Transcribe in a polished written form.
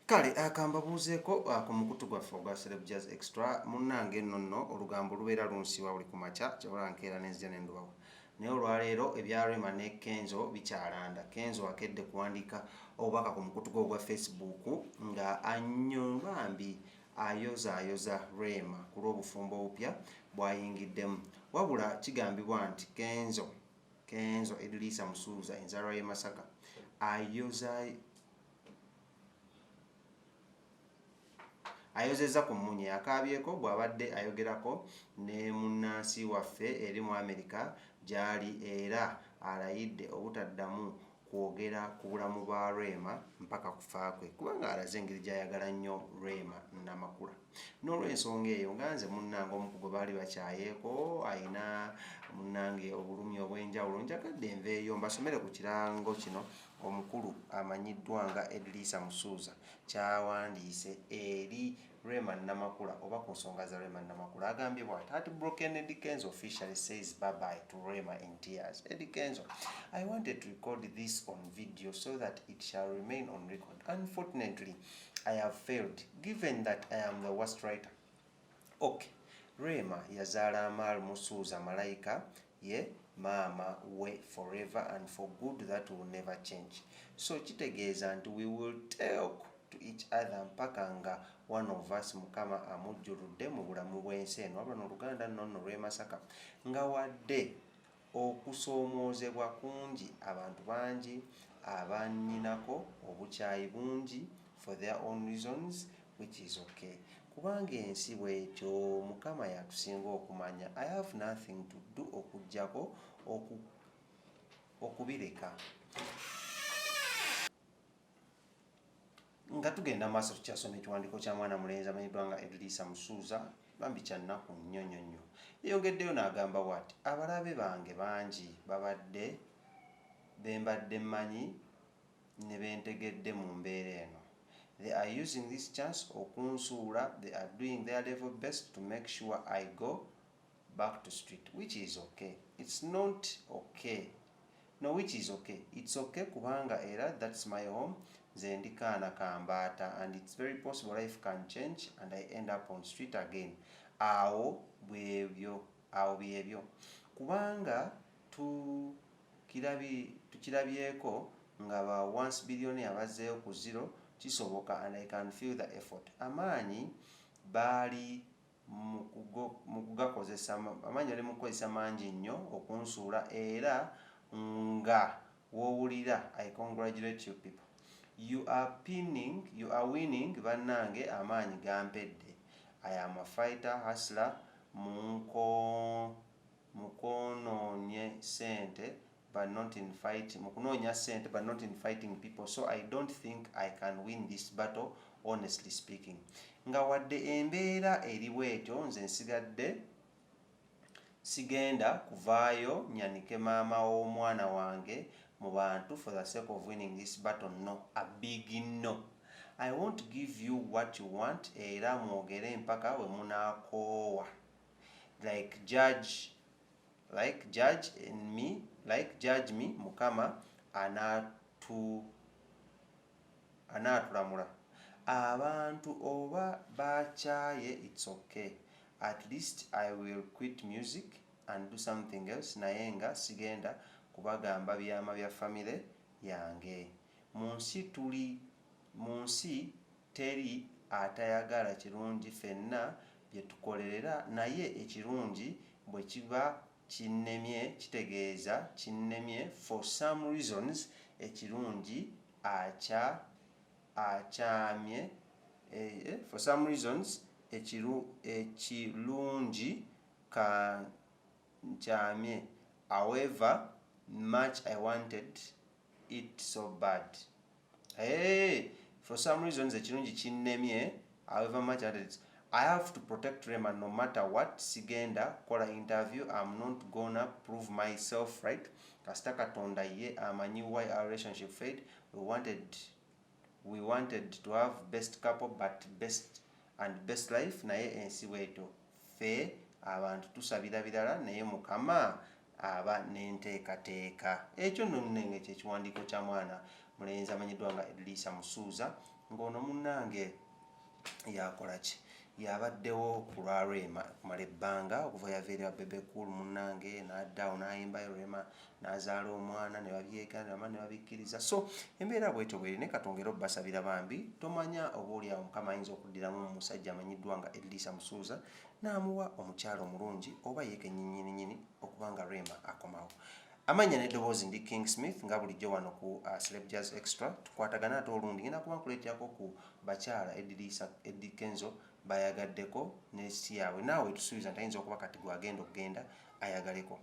Kale akambabuuzeeko ku mukutu gwaffe ogwa Celeb Jazz Extra munnange nno olugambo lubeera lunsiwa buli ku makya kyabula nkeera nenzija nendubawo naye olwaleero ebya Rema ne Kenzo bikyalanda. Kenzo akedde kuwandiika obubaka ku mukutu gwe ogwa Facebook nga annyumba mbi ayozaayoza Rema ku lw'obufumbo obupya bw'ayingiddemu. Wabula kigambibwa nti Kenzo Edrisa Musuuza enzaalwa y'e Masaka ayozezza ku mmunye akaabyeko bw'abadde ayogerako ne munnansi waffe eri mu Amerika gy'ali era alayidde obutaddamu kwogera ku bulamu bwa Rema mpaka kufa kwe kubanga alaze engeri gy'ayagala nnyo Rema Namakula. N'olw'ensonga eyo nga nze munnange omu ku gwe baali bakyayeeko ayina munnange obulumi obw'enjawulo njagadde nveeyo mbasomere ku kirango kino omukulu amanyiddwa nga Edrisa Musuuza kyawandiise eri Rema Namakula oba ku nsonga za Rema Namakula. Agambye bw'ati Heartbroken Eddie Kenzo officially says bye-bye to Rema in tears. Eddie Kenzo, I wanted to record this on video so that it shall remain on record. Unfortunately, I have failed, given that I am the worst writer. Okay, Rema yazaala Amal Musuuza Malayika ye mama we forever and for good that will never change. So kitegeeza nti we will talk to each other mpaka nga one of us Mukama amujjuludde mu bulamu bw'ensi eno. Wabula n'Oluganda nno lw'e Masaka nga wadde okusoomoozebwa kungi abantu bangi abannyinako obukyayi bungi for their own reasons which is okay. Kubanga ensi bw'etyo Mukama yatusinga okumanya. I have nothing to do okuggyako okubireka. Nga tugenda maaso tukyasoma ekiwandiiko kya mwana mulenzi amanyiddwa nga Edrisa Musuuza bambi kya nnaku nnyo nnyo nnyo. Yeyongeddeyo n'agamba bw'ati abalabe bange bangi bembadde mmanyi ne bentegedde mu mbeera eno. They are using this chance okunsuula. They are doing their level best to make sure I go back to street, which is okay. It's not okay. No, which is okay. It's okay kubanga era that's my home. Nze ndi kaana kambaata and it's very possible life can change and I end up on street again. Awo byebyo kubanga tukirabyeko nga ba once billionaire bazzeeyo ku zero kisoboka and I can feel the effort. Amaanyi baali mu kugakozesa, amaanyi bali mu kukozesa mangi nnyo okunsuula era nga woowulira. I congratulate you people. You are winning bannange amaanyi gampedde. I am a fighter, hustler, mukunoonya sente but not in fighting people, so I don't think I can win this battle honestly speaking. Nga wadde embeera eri bwetyo nze nsigadde sigenda kuvaayo nyanike maama w'omwana wange mu bantu for the sake of winning this battle. No, a big no. I won't give you what you want era mwogere mpaka we munaakoowa. Like judge me Mukama anaatulamula. Abantu oba bakyaye it's okay. At least I will quit music and do something else. Naye nga sigenda kubagamba byama bya famire yange. Mu nsi teri atayagala kirungi, ffenna bye tukolerera naye ekirungi bwe kiba kinnemye kitegeeza kinnemye for some reasons ekirungi akyamye for some reasons ekirungi kankyamye. However much I wanted it so bad. For some reasons ekirungi kinnemye, however much I wanted it. I have to protect Rema no matter what. Sigenda kola interview. I'm not gonna prove myself right. Kasita Katonda ye amanyi why our relationship failed. We wanted to have best couple but best life. Naye ensi bwetyo ffe abantu tusabira birala naye Mukama aba n'enteekateeka. Ekyo nno nnenge kyekiwandiiko kya mwana mulenzi amanyiddwa nga Edrisa Musuuza ng'ono munnange yakola ki yabaddewo ku lwa Rema kumala ebbanga okuva yaveera Bebe Cool munnange n'addaawo n'ayimbayo Rema n'azaala omwana ne babyekanira ne babikkiriza. So embeera bwetyo bweri ne katongera obbasabira bambi tomanya oba oli awo Mukama ayinza okuddiramu omusajja amanyiddwa nga Edrisa Musuuza n'amuwa omukyalo omulungi oba yekennyinnyini okuba nga Rema akomawo. Amanya n'eddoboozi ndi King Smith nga bulijjo wano ku Celeb Jazz Extra tukwatagana ate olundi ngenda kuba nkuleeterako ku bakyala Eddie Kenzo bayagaddeko n'ensi yaabwe naawe tusuubiza nti ayinza okuba kati gwagenda okugenda ayagaleko.